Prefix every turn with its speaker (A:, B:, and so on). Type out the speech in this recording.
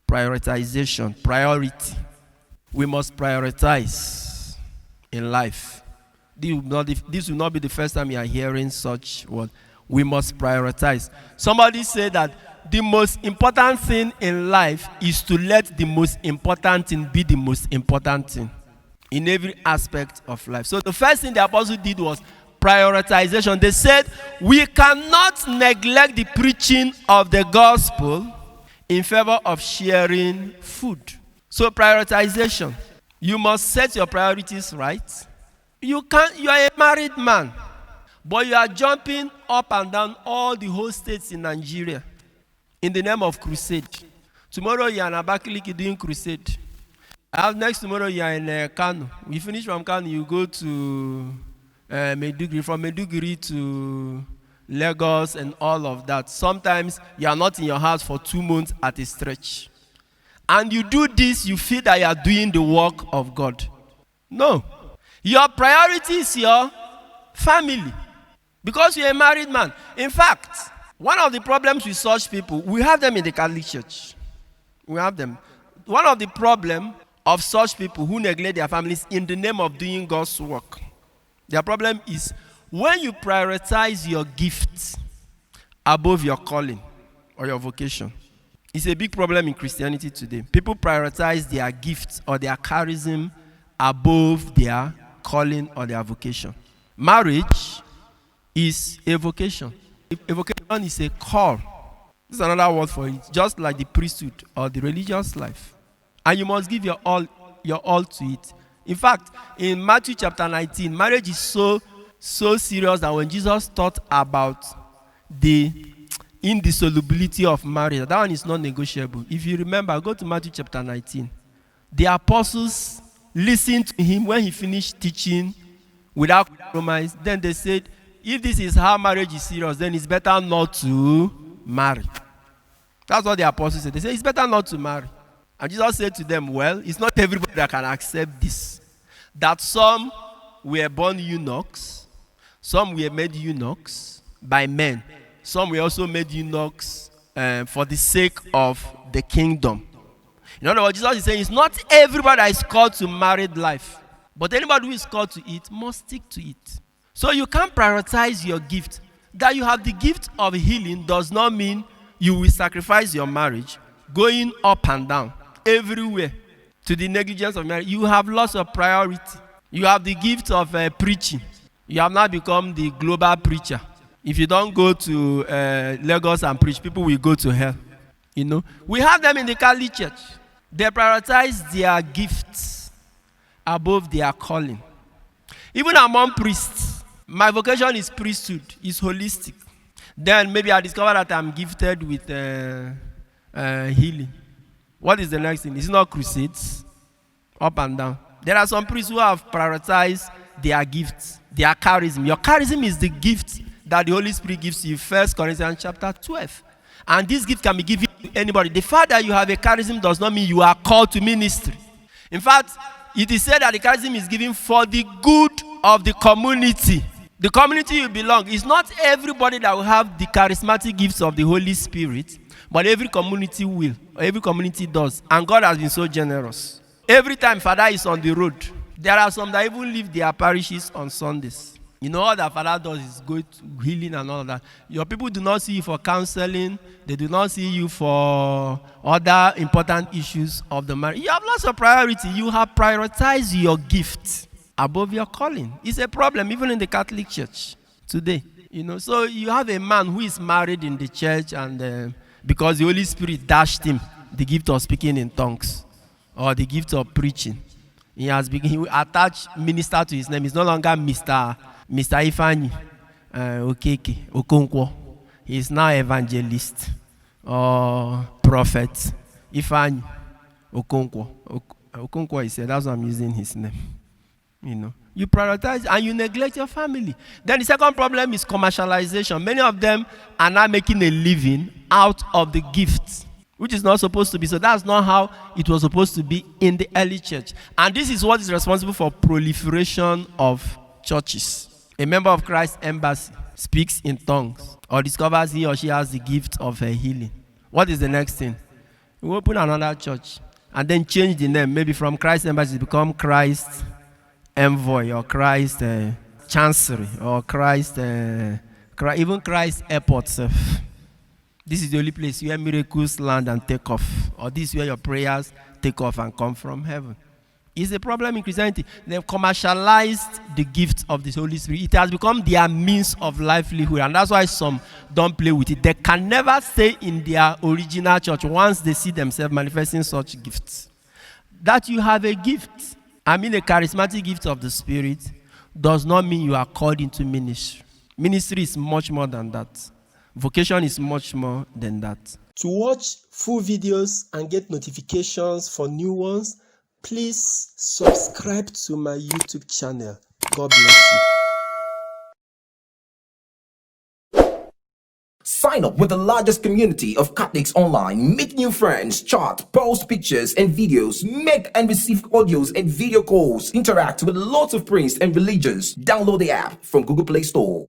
A: Prioritization, priority. We must prioritize in life. This will not be the first time you are hearing such word. We must prioritize. Somebody said that the most important thing in life is to let the most important thing be the most important thing in every aspect of life. So the first thing the apostle did was prioritization. They said we cannot neglect the preaching of the gospel in favor of sharing food. So prioritization. You must set your priorities right. You are a married man, but you are jumping up and down all the whole states in Nigeria in the name of crusade. Tomorrow you are in Abakaliki doing crusade. Next tomorrow you are in Kano. You finish from Kano, you go to Maiduguri. From Maiduguri to Lagos and all of that. Sometimes you are not in your house for 2 months at a stretch. And you do this, you feel that you are doing the work of God. No. Your priority is your family. Because you're a married man. In fact, one of the problems with such people, we have them in the Catholic Church. We have them. One of the problems of such people who neglect their families in the name of doing God's work, their problem is when you prioritize your gifts above your calling or your vocation. It's a big problem in Christianity today. People prioritize their gifts or their charism above their calling or their vocation. Marriage is a vocation. A vocation is a call. This is another word for it. Just like the priesthood or the religious life. And you must give your all to it. In fact, in Matthew chapter 19, marriage is so serious that when Jesus taught about the indissolubility of marriage, that one is not negotiable. If you remember, go to Matthew chapter 19. The apostles listened to him when he finished teaching without compromise. Then they said, if this is how marriage is serious, then it's better not to marry. That's what the apostles said. They said, it's better not to marry. And Jesus said to them, well, it's not everybody that can accept this. That some were born eunuchs, some were made eunuchs by men. Some were also made eunuchs for the sake of the kingdom. In other words, Jesus is saying it's not everybody that is called to married life. But anybody who is called to it must stick to it. So you can't prioritize your gift. That you have the gift of healing does not mean you will sacrifice your marriage going up and down everywhere to the negligence of marriage. You have lost your priority. You have the gift of preaching. You have now become the global preacher. If you don't go to Lagos and preach, people will go to hell. You know, we have them in the Catholic Church. They prioritize their gifts above their calling. Even among priests, my vocation is priesthood, is holistic. Then maybe I discover that I'm gifted with healing. What is the next thing? It's not crusades, up and down. There are some priests who have prioritized their gifts, their charism. Your charism is the gift that the Holy Spirit gives you. 1 Corinthians chapter 12. And this gift can be given to anybody. The fact that you have a charism does not mean you are called to ministry. In fact, it is said that the charism is given for the good of the community. The community you belong. It's not everybody that will have the charismatic gifts of the Holy Spirit, but every community will. Every community does. And God has been so generous. Every time Father is on the road, there are some that even leave their parishes on Sundays. You know, all that Father does is go to healing and all of that. Your people do not see you for counseling. They do not see you for other important issues of the marriage. You have lots of priority. You have prioritized your gift above your calling. It's a problem even in the Catholic Church today. You know, so you have a man who is married in the church and because the Holy Spirit dashed him the gift of speaking in tongues or the gift of preaching. He will attach minister to his name. He's no longer Mr. Ifani Okeke Okonkwo. He is now evangelist or prophet Ifani Okonkwo. Okonkwo is that's why I'm using his name. You know, you prioritize and you neglect your family. Then the second problem is commercialization. Many of them are now making a living out of the gifts, which is not supposed to be. So that's not how it was supposed to be in the early church. And this is what is responsible for proliferation of churches. A member of Christ's embassy speaks in tongues or discovers he or she has the gift of healing. What is the next thing? We open another church and then change the name. Maybe from Christ Embassy become Christ Envoy or Christ Chancery or Christ, even Christ Airport. This is the only place where miracles land and take off. Or this is where your prayers take off and come from heaven. It's a problem in Christianity. They've commercialized the gift of the Holy Spirit. It has become their means of livelihood. And that's why some don't play with it. They can never stay in their original church once they see themselves manifesting such gifts. That you have a gift, a charismatic gift of the Spirit, does not mean you are called into ministry. Ministry is much more than that. Vocation is much more than that. To watch full videos and get notifications for new ones, please subscribe to my YouTube channel. God bless you.
B: Sign up with the largest community of Catholics online. Meet new friends, chat, post pictures and videos, make and receive audios and video calls, interact with lots of priests and religions. Download the app from Google Play Store.